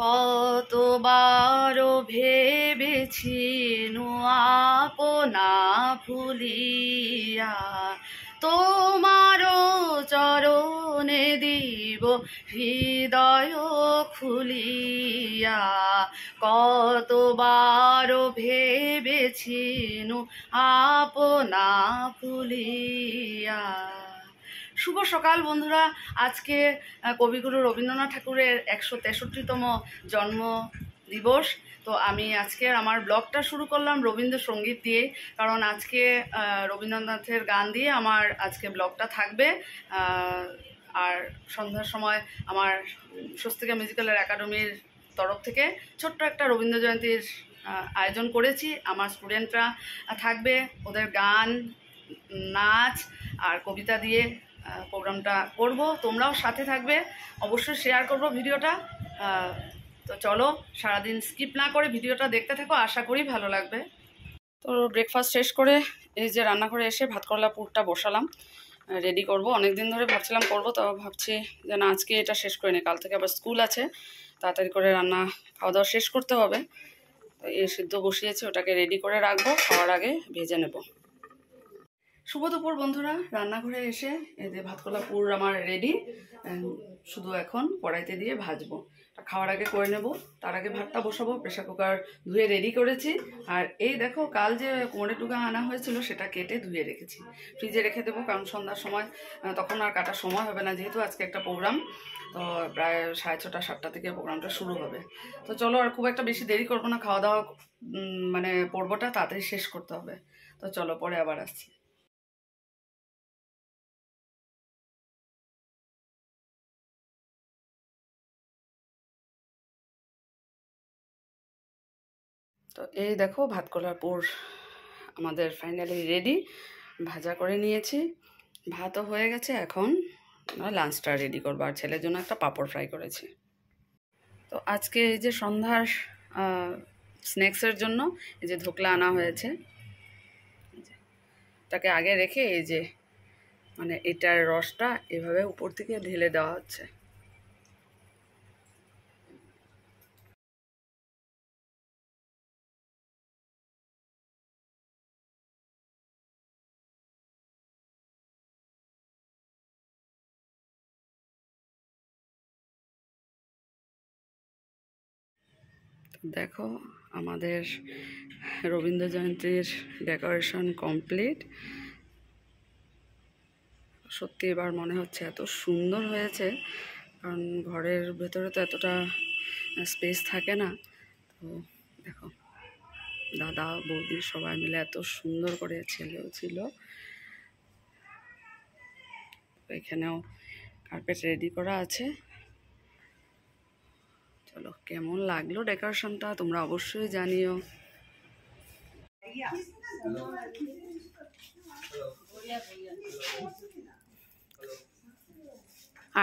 কতবার ভেবেছি আপনা ভুলিয়া তোমার চরণে দিব হৃদয় খুলিয়া। কতবার ভেবেছি আপনা ভুলিয়া। শুভ সকাল বন্ধুরা। আজকে কবিগুরু রবীন্দ্রনাথ ঠাকুরের 163তম জন্ম দিবস। তো আমি আজকে আমার ব্লগটা শুরু করলাম রবীন্দ্রসঙ্গীত দিয়ে, কারণ আজকে রবীন্দ্রনাথের গান দিয়ে আমার আজকে ব্লগটা থাকবে। আর সন্ধ্যার সময় আমার স্বস্তিকা মিউজিক্যাল একাডেমির তরফ থেকে ছোট্ট একটা রবীন্দ্র জয়ন্তীর আয়োজন করেছি। আমার স্টুডেন্টরা থাকবে, ওদের গান, নাচ আর কবিতা দিয়ে প্রোগ্রামটা করব। তোমরাও সাথে থাকবে, অবশ্যই শেয়ার করব ভিডিওটা। তো চলো সারাদিন স্কিপ না করে ভিডিওটা দেখতে থাকো, আশা করি ভালো লাগবে। তো ব্রেকফাস্ট শেষ করে এই যে রান্নাঘরে এসে ভাতকরলা পুরটা বসালাম, রেডি করব। অনেক দিন ধরে ভাবছিলাম করব, তো ভাবছি যে না, আজকে এটা শেষ করে নিই, কাল থেকে আবার স্কুল আছে, তাড়াতাড়ি করে রান্না খাওয়া দাওয়া শেষ করতে হবে। তো এই সিদ্ধ বসিয়েছি, ওটাকে রেডি করে রাখবো, খাওয়ার আগে ভেজে নেব। শুভ দুপুর বন্ধুরা। রান্নাঘরে এসে এই যে ভাতকলা পুর আমার রেডি, শুধু এখন কড়াইতে দিয়ে ভাজবো। খাওয়ার আগে করে নেব, তার আগে ভাতটা বসাবো। প্রেশার কুকার ধুয়ে রেডি করেছি। আর এই দেখো, কাল যে কোমরে টুকা আনা হয়েছিল সেটা কেটে ধুয়ে রেখেছি, ফ্রিজে রেখে দেবো, কারণ সন্ধ্যার সময় তখন আর কাটার সময় হবে না, যেহেতু আজকে একটা প্রোগ্রাম। তো প্রায় 6:30 7টা থেকে প্রোগ্রামটা শুরু হবে। তো চলো আর খুব একটা বেশি দেরি করবো না, খাওয়া দাওয়া মানে পর্বটা তাড়াতাড়ি শেষ করতে হবে। তো চলো পরে আবার আসছি। তো এই দেখো ভাতকলার পুর আমাদের ফাইনালি রেডি, ভাজা করে নিয়েছি, ভাতও হয়ে গেছে। এখন লাঞ্চটা রেডি করবো, আর ছেলের জন্য একটা পাঁপড় ফ্রাই করেছি। তো আজকে এই যে সন্ধ্যার স্ন্যাক্সের জন্য এই যে ধোকলা আনা হয়েছে, তাকে আগে রেখে এই যে মানে এটার রসটা এভাবে উপর থেকে ঢেলে দেওয়া হচ্ছে। দেখো আমাদের রবীন্দ্র জয়ন্তীর ডেকোরেশন কমপ্লিট। সত্যি এবার মনে হচ্ছে এত সুন্দর হয়েছে, কারণ ঘরের ভেতরে তো এতটা স্পেস থাকে না। তো দেখো দাদা বৌদি সবাই মিলে এত সুন্দর করে, ছেলেও ছিল, এখানেও কার্পেট রেডি করা আছে। চলো কেমন লাগলো ডেকোরেশনটা তোমরা অবশ্যই জানিও।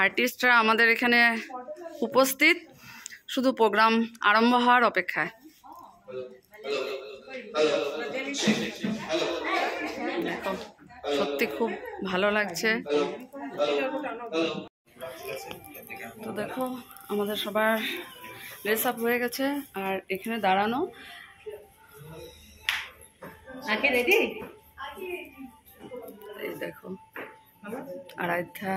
আর্টিস্টরা আমাদের এখানে উপস্থিত, শুধু প্রোগ্রাম আরম্ভ হওয়ার অপেক্ষায়। দেখো সত্যি খুব ভালো লাগছে। তো দেখো আমাদের সবার ড্রেস আপ হয়ে গেছে, আর এখানে দাঁড়ানো রেডি। এই দেখো আরাধ্যা,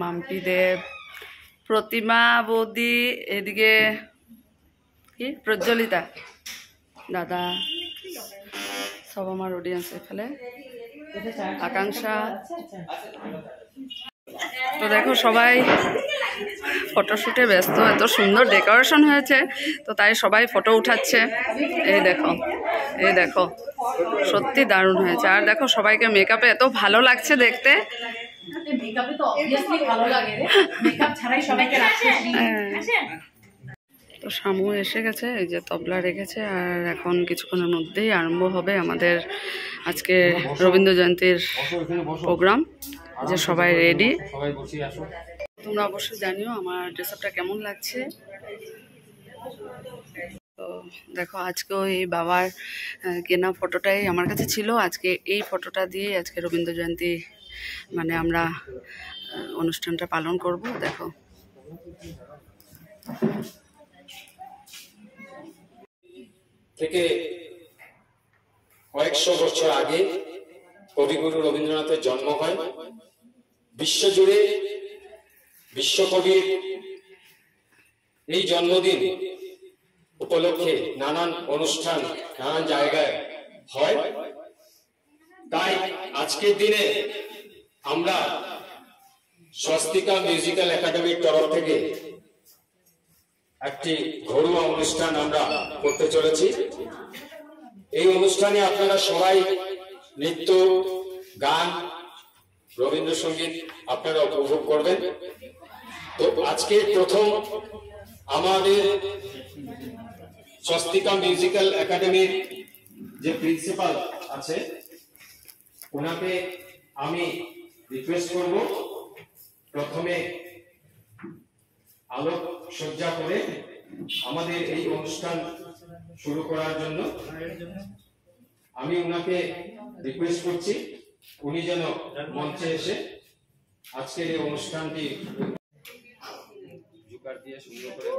মাম্পি দেব, প্রতিমা বৌদি, এদিকে কি প্রজ্বলিতা, দাদা, সব আমার অডিয়েন্স এখানে, আকাঙ্ক্ষা। তো দেখো সবাই ফটোশুটে ব্যস্ত, এত সুন্দর ডেকোরেশন হয়েছে, তো তাই সবাই ফটো উঠাচ্ছে। এই দেখো, এই দেখো সত্যি দারুণ হয়েছে। আর দেখো সবাইকে মেকআপে এত ভালো লাগছে দেখতে। তো শামু এসে গেছে, এই যে তবলা রেখেছে, আর এখন কিছুক্ষণের মধ্যেই আরম্ভ হবে আমাদের আজকে রবীন্দ্র জয়ন্তীর প্রোগ্রাম। যে সবাই রেডি, তোমরা অবশ্যই জানিও আমার ড্রেস আপটা কেমন লাগছে। তো দেখো আজকেও এই বাবার কেনা ফটোটাই আমার কাছে ছিল, আজকে এই ফটোটা দিয়ে আজকে রবীন্দ্র জয়ন্তী মানে আমরা অনুষ্ঠানটা পালন করব। দেখো থেকে কয়েকশো বছর আগে কবিগুরু রবীন্দ্রনাথের জন্ম হয়। বিশ্বজুড়ে বিশ্বকবির এই জন্মদিন উপলক্ষে নানান অনুষ্ঠান নানান জায়গায় হয়। তাই আজকের দিনে আমরা স্বস্তিকা মিউজিক্যাল একাডেমির তরফ থেকে একটি ঘরোয়া অনুষ্ঠান আমরা করতে চলেছি। এই অনুষ্ঠানে আপনারা সবাই নৃত্য, গান, রবীন্দ্রসঙ্গীত আপনারা উপভোগ করবেন। তো আজকে প্রথম আমাদের স্বস্তিকা মিউজিক্যাল একাডেমির যে প্রিন্সিপাল আছে ওনাকে আমি রিকোয়েস্ট করব প্রথমে আলোক সজ্জা করে আমাদের এই অনুষ্ঠান শুরু করার জন্য আমি ওনাকে রিকোয়েস্ট করছি উনি যেন মঞ্চে এসে আজকের এই অনুষ্ঠানটি জোকার দিয়ে শুরু করে।